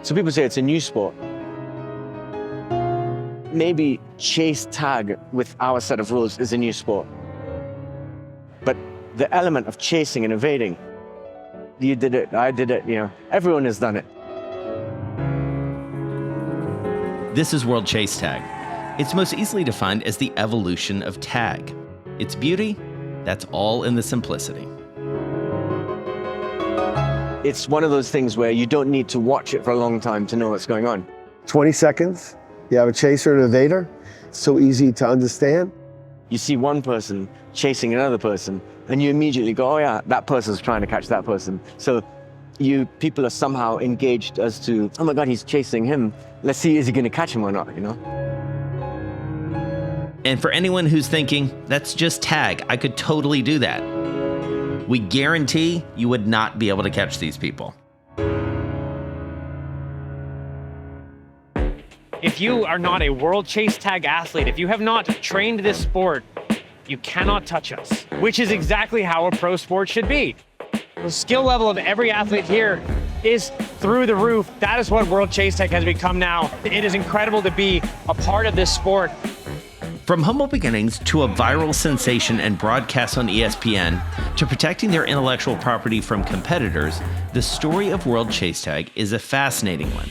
So people say it's a new sport. Maybe chase tag with our set of rules is a new sport. But the element of chasing and evading, you did it, I did it, everyone has done it. This is World Chase Tag. It's most easily defined as the evolution of tag. Its beauty, that's all in the simplicity. It's one of those things where you don't need to watch it for a long time to know what's going on. 20 seconds, you have a chaser and an evader. It's so easy to understand. You see one person chasing another person, and you immediately go, oh yeah, that person's trying to catch that person. So people are somehow engaged as to, oh my God, he's chasing him. Let's see, is he going to catch him or not, And for anyone who's thinking, that's just tag, I could totally do that, we guarantee you would not be able to catch these people. If you are not a world chase tag athlete, if you have not trained this sport, you cannot touch us, which is exactly how a pro sport should be. The skill level of every athlete here is through the roof. That is what World Chase Tag has become now. It is incredible to be a part of this sport. From humble beginnings to a viral sensation and broadcast on ESPN to protecting their intellectual property from competitors, the story of World Chase Tag is a fascinating one.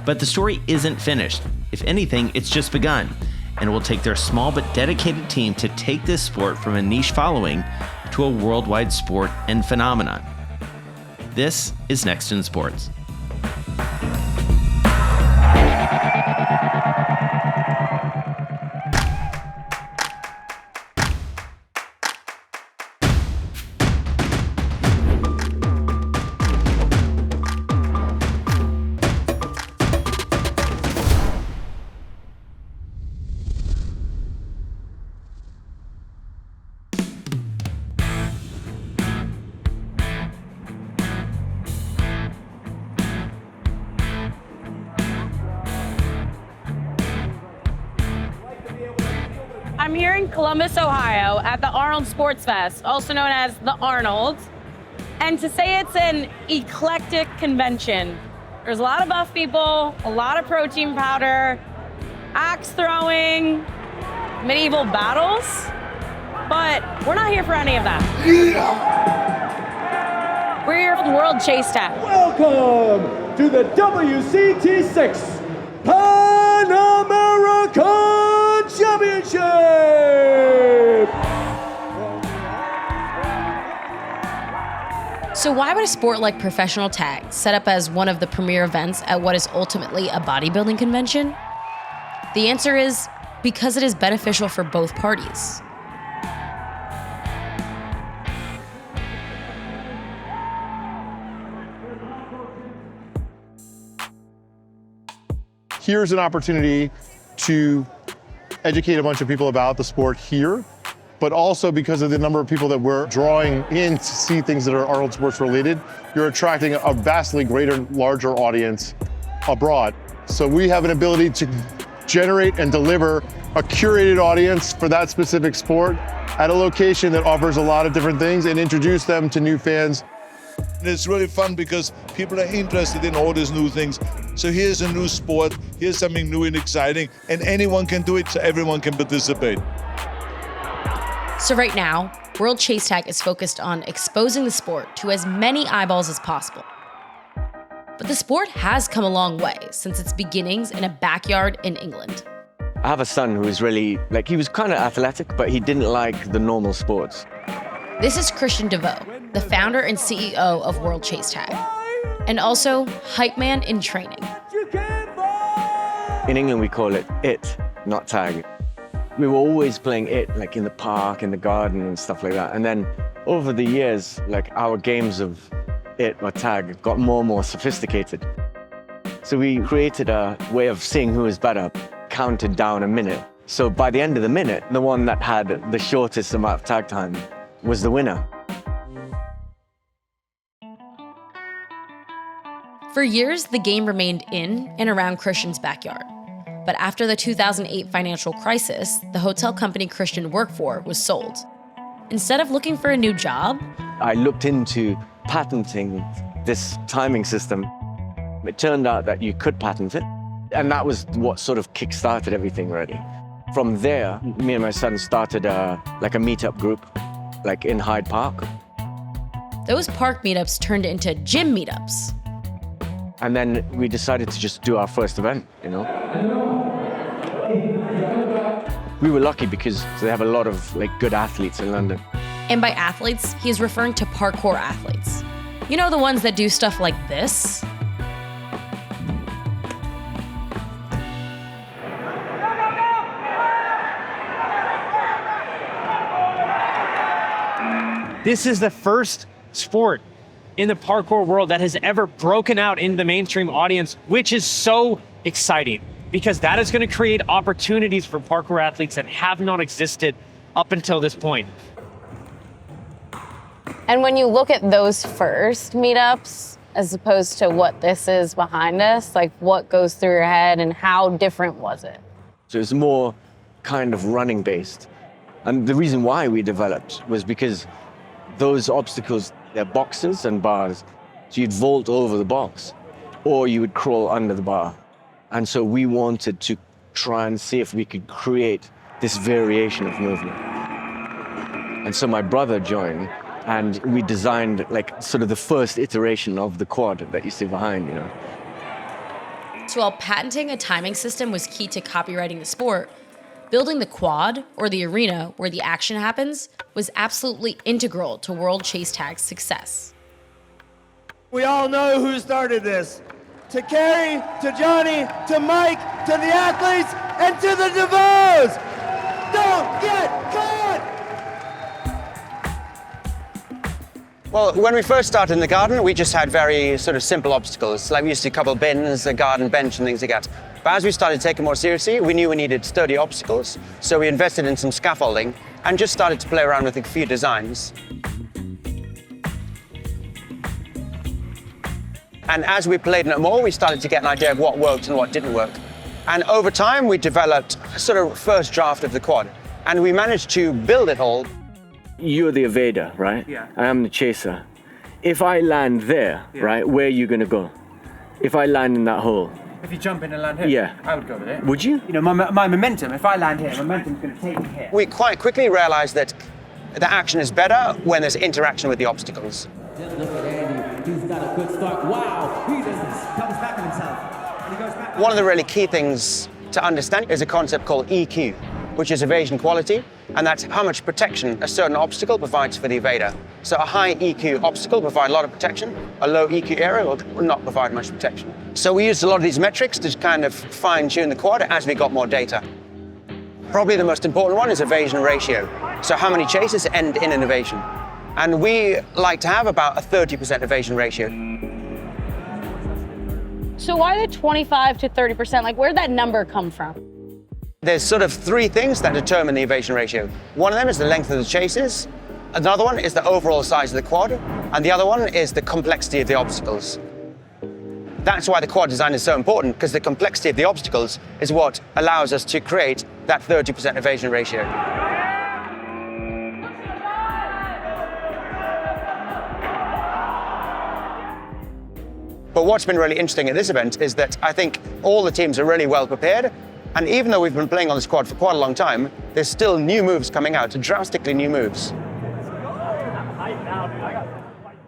But the story isn't finished. If anything, it's just begun, and it will take their small but dedicated team to take this sport from a niche following to a worldwide sport and phenomenon. This is Next in Sports. I'm here in Columbus, Ohio at the Arnold Sports Fest, also known as the Arnold. And to say it's an eclectic convention, there's a lot of buff people, a lot of protein powder, axe throwing, medieval battles, but we're not here for any of that. Yeah. We're here for the World Chase Tag. Welcome to the WCT6 Pan American Championship! So why would a sport like professional tag set up as one of the premier events at what is ultimately a bodybuilding convention? The answer is because it is beneficial for both parties. Here's an opportunity to educate a bunch of people about the sport here, but also because of the number of people that we're drawing in to see things that are Arnold Sports related, you're attracting a vastly greater, larger audience abroad. So we have an ability to generate and deliver a curated audience for that specific sport at a location that offers a lot of different things and introduce them to new fans. It's really fun because people are interested in all these new things. So here's a new sport, here's something new and exciting, and anyone can do it, so everyone can participate. So right now, World Chase Tag is focused on exposing the sport to as many eyeballs as possible. But the sport has come a long way since its beginnings in a backyard in England. I have a son who is really, he was kind of athletic, but he didn't like the normal sports. This is Christian DeVoe, the founder and CEO of World Chase Tag, and also hype man in training. In England, we call it, not tag. We were always playing it, in the park, in the garden and stuff like that. And then over the years, our games of it or tag got more and more sophisticated. So we created a way of seeing who was better, counted down a minute. So by the end of the minute, the one that had the shortest amount of tag time was the winner. For years, the game remained in and around Christian's backyard. But after the 2008 financial crisis, the hotel company Christian worked for was sold. Instead of looking for a new job, I looked into patenting this timing system. It turned out that you could patent it. And that was what sort of kick-started everything, really. From there, me and my son started a meetup group, like in Hyde Park. Those park meetups turned into gym meetups. And then we decided to just do our first event, you know. We were lucky because they have a lot of good athletes in London. And by athletes, he's referring to parkour athletes. You know, the ones that do stuff like this? This is the first sport in the parkour world that has ever broken out into the mainstream audience, which is so exciting because that is going to create opportunities for parkour athletes that have not existed up until this point. And when you look at those first meetups, as opposed to what this is behind us, what goes through your head and how different was it? So it's more kind of running based. And the reason why we developed was because those obstacles, they're boxes and bars. So you'd vault over the box or you would crawl under the bar. And so we wanted to try and see if we could create this variation of movement. And so my brother joined and we designed sort of the first iteration of the quad that you see behind, you know. So while patenting a timing system was key to copywriting the sport, building the quad, or the arena where the action happens, was absolutely integral to World Chase Tag's success. We all know who started this. To Kerry, to Johnny, to Mike, to the athletes, and to the DeVoes! Don't get caught! Well, when we first started in the garden, we just had very sort of simple obstacles. We used to couple bins, a garden bench and things like that. But as we started taking more seriously, we knew we needed sturdy obstacles. So we invested in some scaffolding and just started to play around with a few designs. And as we played in it more, we started to get an idea of what worked and what didn't work. And over time, we developed a sort of first draft of the quad. And we managed to build it all. You're the evader, right? Yeah. I am the chaser. If I land there, right, where are you going to go? If I land in that hole. If you jump in and land here, Yeah. I would go with it. Would you? You know, my momentum, if I land here, momentum's going to take me here. We quite quickly realized that the action is better when there's interaction with the obstacles. Just look at Andy. He's got a good start. Wow. He just comes back on himself. And he goes back. One of the really key things to understand is a concept called EQ, which is evasion quality, and that's how much protection a certain obstacle provides for the evader. So a high EQ obstacle provides a lot of protection, a low EQ area will not provide much protection. So we used a lot of these metrics to kind of fine-tune the quad as we got more data. Probably the most important one is evasion ratio. So how many chases end in an evasion? And we like to have about a 30% evasion ratio. So why the 25 to 30%? Where'd that number come from? There's sort of three things that determine the evasion ratio. One of them is the length of the chases, another one is the overall size of the quad, and the other one is the complexity of the obstacles. That's why the quad design is so important, because the complexity of the obstacles is what allows us to create that 30% evasion ratio. But what's been really interesting at this event is that I think all the teams are really well prepared. And even though we've been playing on this quad for quite a long time, there's still new moves coming out, drastically new moves.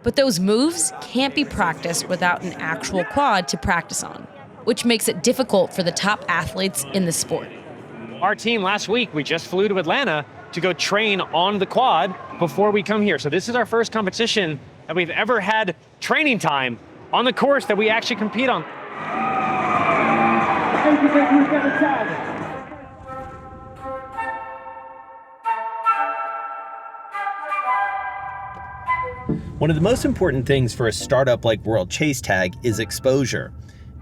But those moves can't be practiced without an actual quad to practice on, which makes it difficult for the top athletes in the sport. Our team last week, we just flew to Atlanta to go train on the quad before we come here. So this is our first competition that we've ever had training time on the course that we actually compete on. One of the most important things for a startup like World Chase Tag is exposure.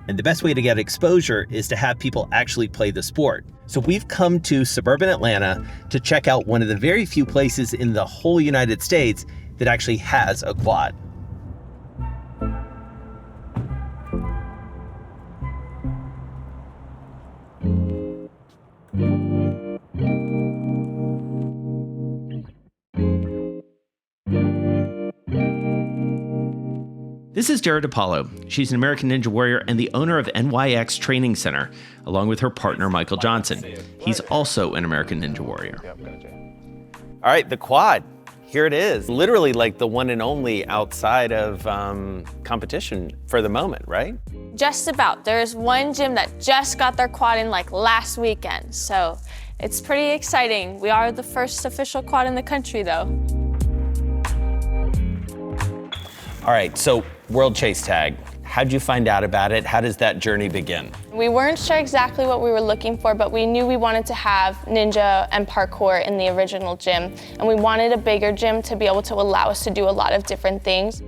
And the best way to get exposure is to have people actually play the sport. So we've come to suburban Atlanta to check out one of the very few places in the whole United States that actually has a quad. This is Dara DePaulo. She's an American Ninja Warrior and the owner of NYX Training Center, along with her partner, Michael Johnson. He's also an American Ninja Warrior. All right, the quad. Here it is. Literally like the one and only outside of competition for the moment, right? Just about. There's one gym that just got their quad in like last weekend, so it's pretty exciting. We are the first official quad in the country, though. All right, so World Chase Tag. How'd you find out about it? How does that journey begin? We weren't sure exactly what we were looking for, but we knew we wanted to have ninja and parkour in the original gym, and we wanted a bigger gym to be able to allow us to do a lot of different things.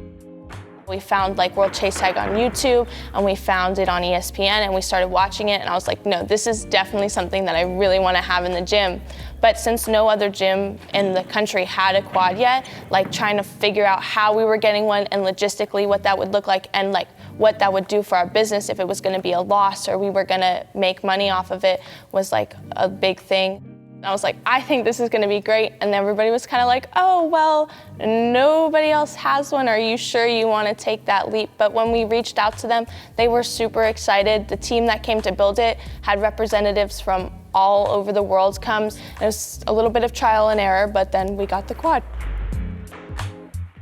We found like World Chase Tag on YouTube, and we found it on ESPN, and we started watching it, and I was like, no, this is definitely something that I really want to have in the gym. But since no other gym in the country had a quad yet, like trying to figure out how we were getting one and logistically what that would look like and like what that would do for our business, if it was going to be a loss or we were going to make money off of it, was like a big thing. I was like, I think this is going to be great. And everybody was kind of like, oh, well, nobody else has one. Are you sure you want to take that leap? But when we reached out to them, they were super excited. The team that came to build it had representatives from all over the world comes. It was a little bit of trial and error, but then we got the quad.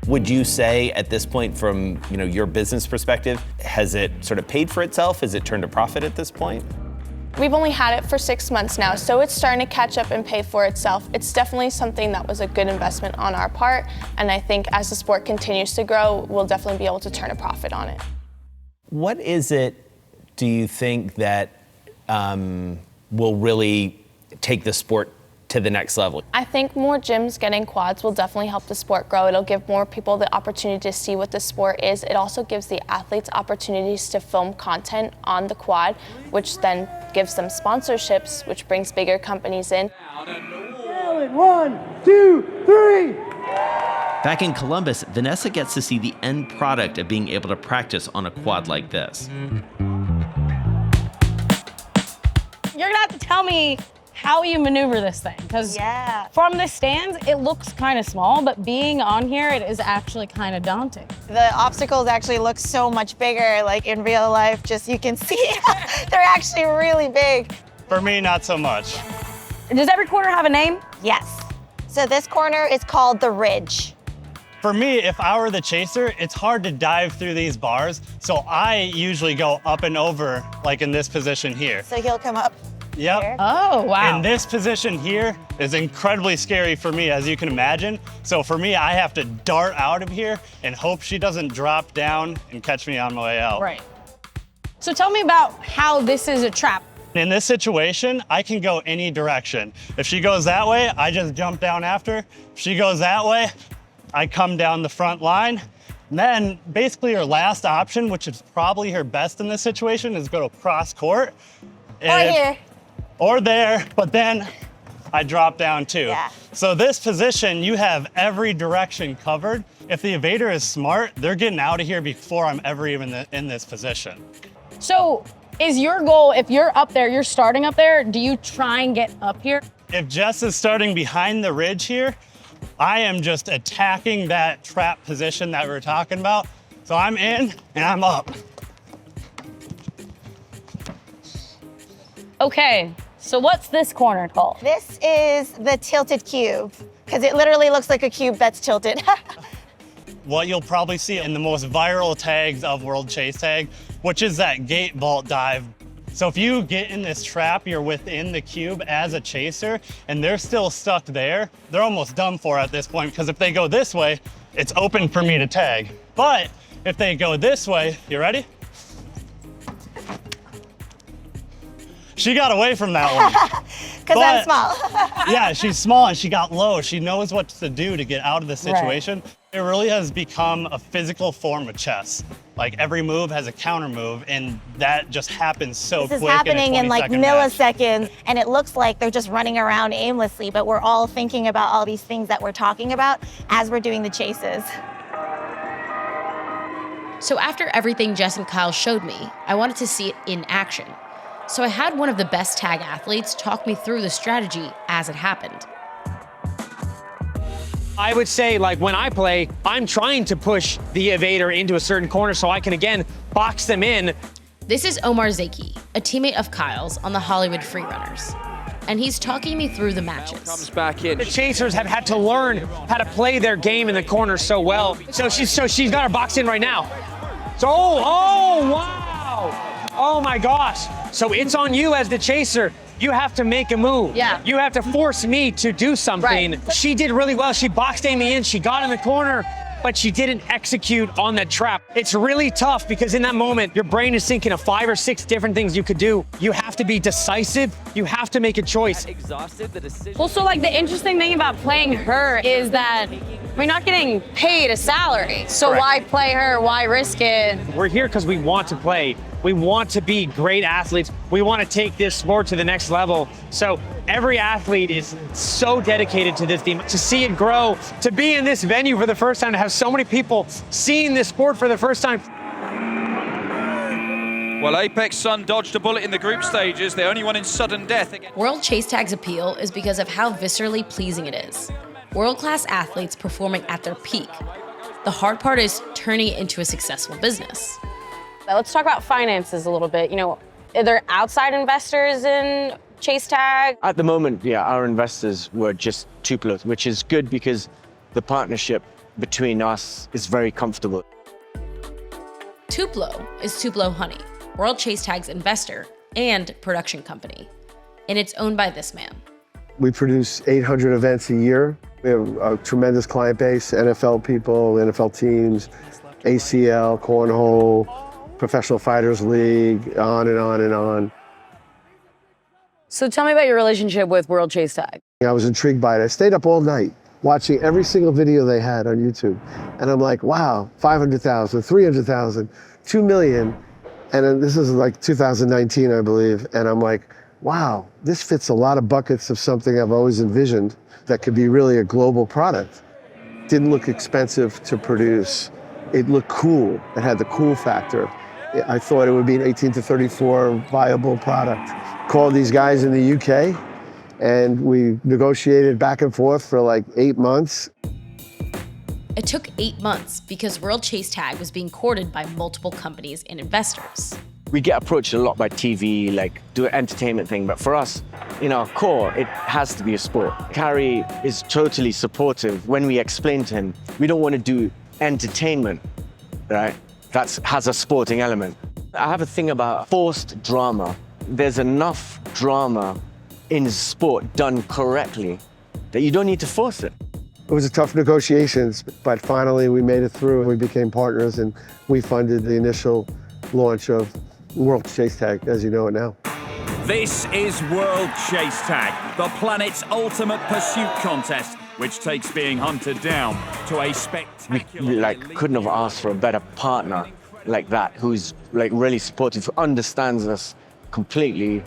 Would you say at this point from your business perspective, has it sort of paid for itself? Has it turned a profit at this point? We've only had it for 6 months now, so it's starting to catch up and pay for itself. It's definitely something that was a good investment on our part, and I think as the sport continues to grow, we'll definitely be able to turn a profit on it. What is it, do you think, that will really take the sport to the next level? I think more gyms getting quads will definitely help the sport grow. It'll give more people the opportunity to see what the sport is. It also gives the athletes opportunities to film content on the quad, which then gives them sponsorships, which brings bigger companies in. 1, 2, 3. Back in Columbus, Vanessa gets to see the end product of being able to practice on a quad like this. You're gonna have to tell me how you maneuver this thing, because from the stands, it looks kind of small, but being on here, it is actually kind of daunting. The obstacles actually look so much bigger, like in real life, just you can see they're actually really big. For me, not so much. Does every corner have a name? Yes. So this corner is called the Ridge. For me, if I were the chaser, it's hard to dive through these bars, so I usually go up and over, like in this position here. So he'll come up. Yep. Oh, wow. And this position here is incredibly scary for me, as you can imagine. So for me, I have to dart out of here and hope she doesn't drop down and catch me on my way out. Right. So tell me about how this is a trap. In this situation, I can go any direction. If she goes that way, I just jump down after. If she goes that way, I come down the front line. And then basically her last option, which is probably her best in this situation, is go to cross court. Or here. Or there, but then I drop down too. Yeah. So this position, you have every direction covered. If the evader is smart, they're getting out of here before I'm ever even in this position. So is your goal, if you're up there, you're starting up there, do you try and get up here? If Jess is starting behind the ridge here, I am just attacking that trap position that we were talking about. So I'm in and I'm up. Okay, so what's this corner called? This is the tilted cube, because it literally looks like a cube that's tilted. What you'll probably see in the most viral tags of World Chase Tag, which is that gate vault dive. So if you get in this trap, you're within the cube as a chaser, and they're still stuck there, they're almost done for at this point, because if they go this way, it's open for me to tag. But if they go this way, you ready? She got away from that one. Because I'm small. Yeah, she's small and she got low. She knows what to do to get out of the situation. Right. It really has become a physical form of chess. Like every move has a counter move, and that just happens so quick. This is happening in like milliseconds, match. And it looks like they're just running around aimlessly, but we're all thinking about all these things that we're talking about as we're doing the chases. So after everything Jess and Kyle showed me, I wanted to see it in action. So I had one of the best tag athletes talk me through the strategy as it happened. I would say, like, when I play, I'm trying to push the evader into a certain corner so I can, again, box them in. This is Omar Zaki, a teammate of Kyle's on the Hollywood Freerunners. And he's talking me through the matches. Comes back in. The chasers have had to learn how to play their game in the corner so well. So she's got her box in right now. So, oh, wow. Oh my gosh. So it's on you as the chaser. You have to make a move. Yeah. You have to force me to do something. Right. She did really well. She boxed Amy in, she got in the corner, but she didn't execute on the trap. It's really tough because in that moment, your brain is thinking of 5 or 6 different things you could do. You have to be decisive. You have to make a choice. Exhausted, the decision. Well, so like the interesting thing about playing her is that we're not getting paid a salary. So Correct. why play her? Why risk it? We're here because we want to play. We want to be great athletes. We want to take this sport to the next level. So every athlete is so dedicated to this team. To see it grow, to be in this venue for the first time, to have so many people seeing this sport for the first time. Well, Apex Sun dodged a bullet in the group stages. The only one in sudden death. World Chase Tag's appeal is because of how viscerally pleasing it is. World-class athletes performing at their peak. The hard part is turning it into a successful business. Let's talk about finances a little bit. You know, are there outside investors in Chase Tag? At the moment, yeah, our investors were just Tupelo, which is good because the partnership between us is very comfortable. Tupelo is Tupelo Honey, World Chase Tag's investor and production company. And it's owned by this man. We produce 800 events a year. We have a tremendous client base, NFL people, NFL teams, ACL, Cornhole, Professional Fighters League, on and on and on. So tell me about your relationship with World Chase Tag. I was intrigued by it. I stayed up all night watching every single video they had on YouTube. And I'm like, wow, 500,000, 300,000, 2 million. And then this is like 2019, I believe. And I'm like, wow, this fits a lot of buckets of something I've always envisioned that could be really a global product. Didn't look expensive to produce. It looked cool. It had the cool factor. I thought it would be an 18 to 34 viable product. Called these guys in the UK, and we negotiated back and forth for like 8 months. It took 8 months because World Chase Tag was being courted by multiple companies and investors. We get approached a lot by TV, like do an entertainment thing, but for us, in our core, it has to be a sport. Carrie is totally supportive. When we explain to him, we don't want to do entertainment, right? That has a sporting element. I have a thing about forced drama. There's enough drama in sport done correctly that you don't need to force it. It was a tough negotiations, but finally we made it through. We became partners and we funded the initial launch of World Chase Tag as you know it now. This is World Chase Tag, the planet's ultimate pursuit contest, which takes being hunted down to a spectacular... We couldn't have asked for a better partner like that, who's really supportive, who understands us completely.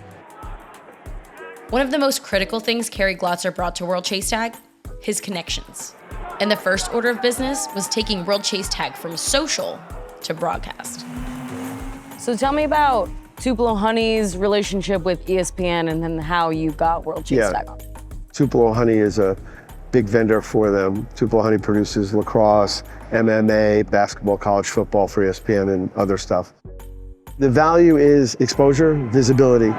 One of the most critical things Kerry Glotzer brought to World Chase Tag, his connections. And the first order of business was taking World Chase Tag from social to broadcast. So tell me about Tupelo Honey's relationship with ESPN and then how you got World Chase Tag on. Tupelo Honey is a big vendor for them. Tupelo Honey produces lacrosse, MMA, basketball, college football for ESPN and other stuff. The value is exposure, visibility.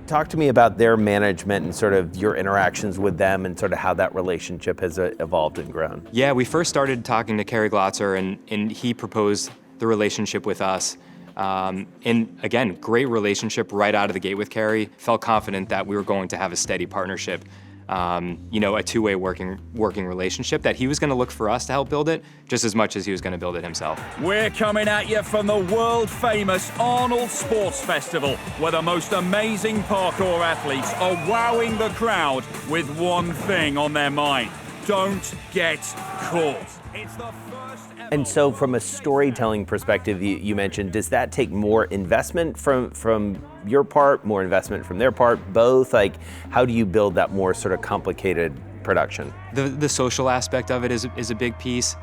Talk to me about their management and sort of your interactions with them and sort of how that relationship has evolved and grown. Yeah, we first started talking to Kerry Glotzer and he proposed the relationship with us. And again, great relationship right out of the gate with Kerry. Felt confident that we were going to have a steady partnership. A two-way working relationship, that he was going to look for us to help build it just as much as he was going to build it himself. We're coming at you from the world-famous Arnold Sports Festival, where the most amazing parkour athletes are wowing the crowd with one thing on their mind: don't get caught. It's the first ever... And so from a storytelling perspective, you mentioned, does that take more investment from your part, more investment from their part, both? Like, how do you build that more sort of complicated production? The social aspect of it is a big piece.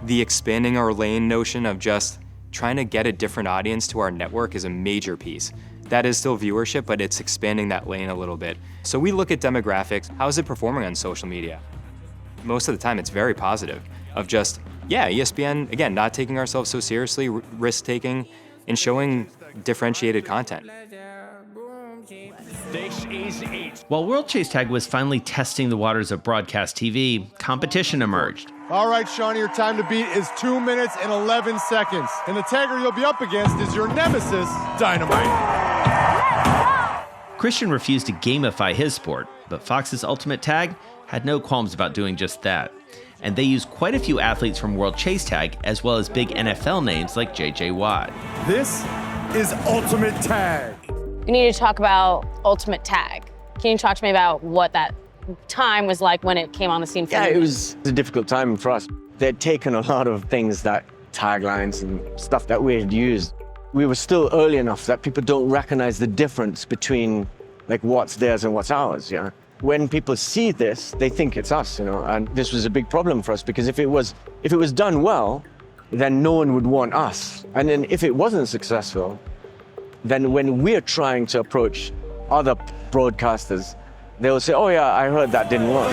The expanding our lane notion of just trying to get a different audience to our network is a major piece. That is still viewership, but it's expanding that lane a little bit. So we look at demographics. How is it performing on social media? Most of the time, it's very positive of just, yeah, ESPN, again, not taking ourselves so seriously, risk-taking, and showing differentiated content. This is it. While World Chase Tag was finally testing the waters of broadcast TV, competition emerged. All right, Shawnee, your time to beat is 2 minutes and 11 seconds. And the tagger you'll be up against is your nemesis, Dynamite. Christian refused to gamify his sport, but Fox's Ultimate Tag had no qualms about doing just that. And they used quite a few athletes from World Chase Tag, as well as big NFL names like J.J. Watt. This is Ultimate Tag. We need to talk about Ultimate Tag. Can you talk to me about what that time was like when it came on the scene for you? Yeah, it was a difficult time for us. They'd taken a lot of things, that taglines and stuff that we had used. We were still early enough that people don't recognize the difference between like what's theirs and what's ours, yeah? When people see this, they think it's us, you know, and this was a big problem for us because if it was done well, then no one would want us. And then if it wasn't successful, then when we're trying to approach other broadcasters, they'll say, oh yeah, I heard that didn't work.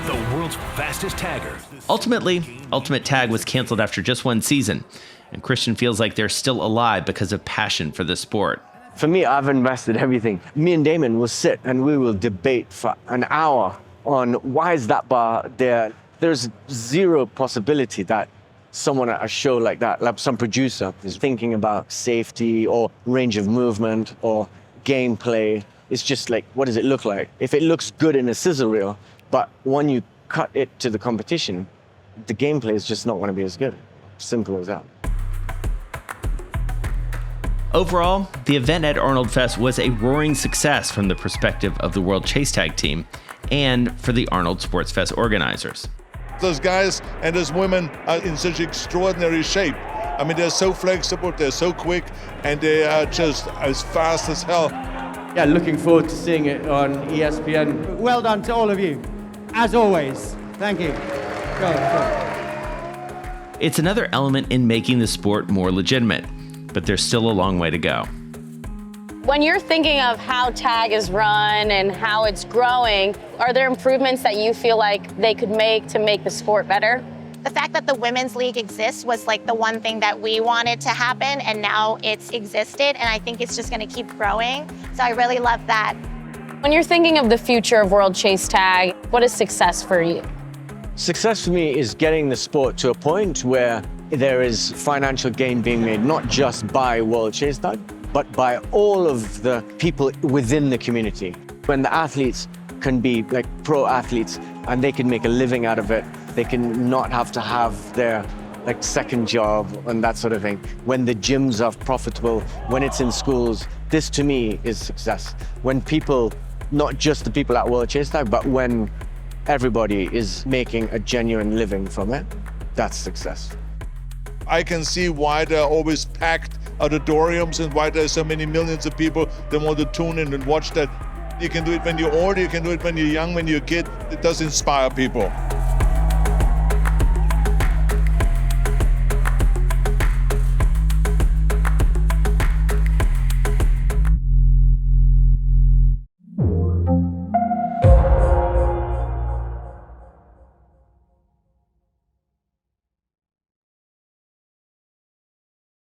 The world's fastest tagger. Ultimately, Ultimate Tag was canceled after just one season, and Christian feels like they're still alive because of passion for the sport. For me, I've invested everything. Me and Damon will sit and we will debate for an hour on why is that bar there. There's zero possibility that someone at a show like that, like some producer, is thinking about safety or range of movement or gameplay. It's just like, what does it look like? If it looks good in a sizzle reel, but when you cut it to the competition, the gameplay is just not going to be as good. Simple as that. Overall, the event at Arnold Fest was a roaring success from the perspective of the World Chase Tag team and for the Arnold Sports Fest organizers. Those guys and those women are in such extraordinary shape. I mean, they're so flexible, they're so quick, and they are just as fast as hell. Yeah, looking forward to seeing it on ESPN. Well done to all of you, as always. Thank you. Go. It's another element in making the sport more legitimate, but there's still a long way to go. When you're thinking of how tag is run and how it's growing, are there improvements that you feel like they could make to make the sport better? The fact that the women's league exists was like the one thing that we wanted to happen, and now it's existed, and I think it's just going to keep growing. So I really love that. When you're thinking of the future of World Chase Tag, what is success for you? Success for me is getting the sport to a point where there is financial gain being made, not just by World Chase Tag, but by all of the people within the community. When the athletes can be like pro athletes and they can make a living out of it, they can not have to have their like second job and that sort of thing. When the gyms are profitable, when it's in schools, this to me is success. When people, not just the people at World Chase Tag, but when everybody is making a genuine living from it, that's success. I can see why they're always packed auditoriums and why there's so many millions of people that want to tune in and watch that. You can do it when you're old, you can do it when you're young, when you're a kid. It does inspire people.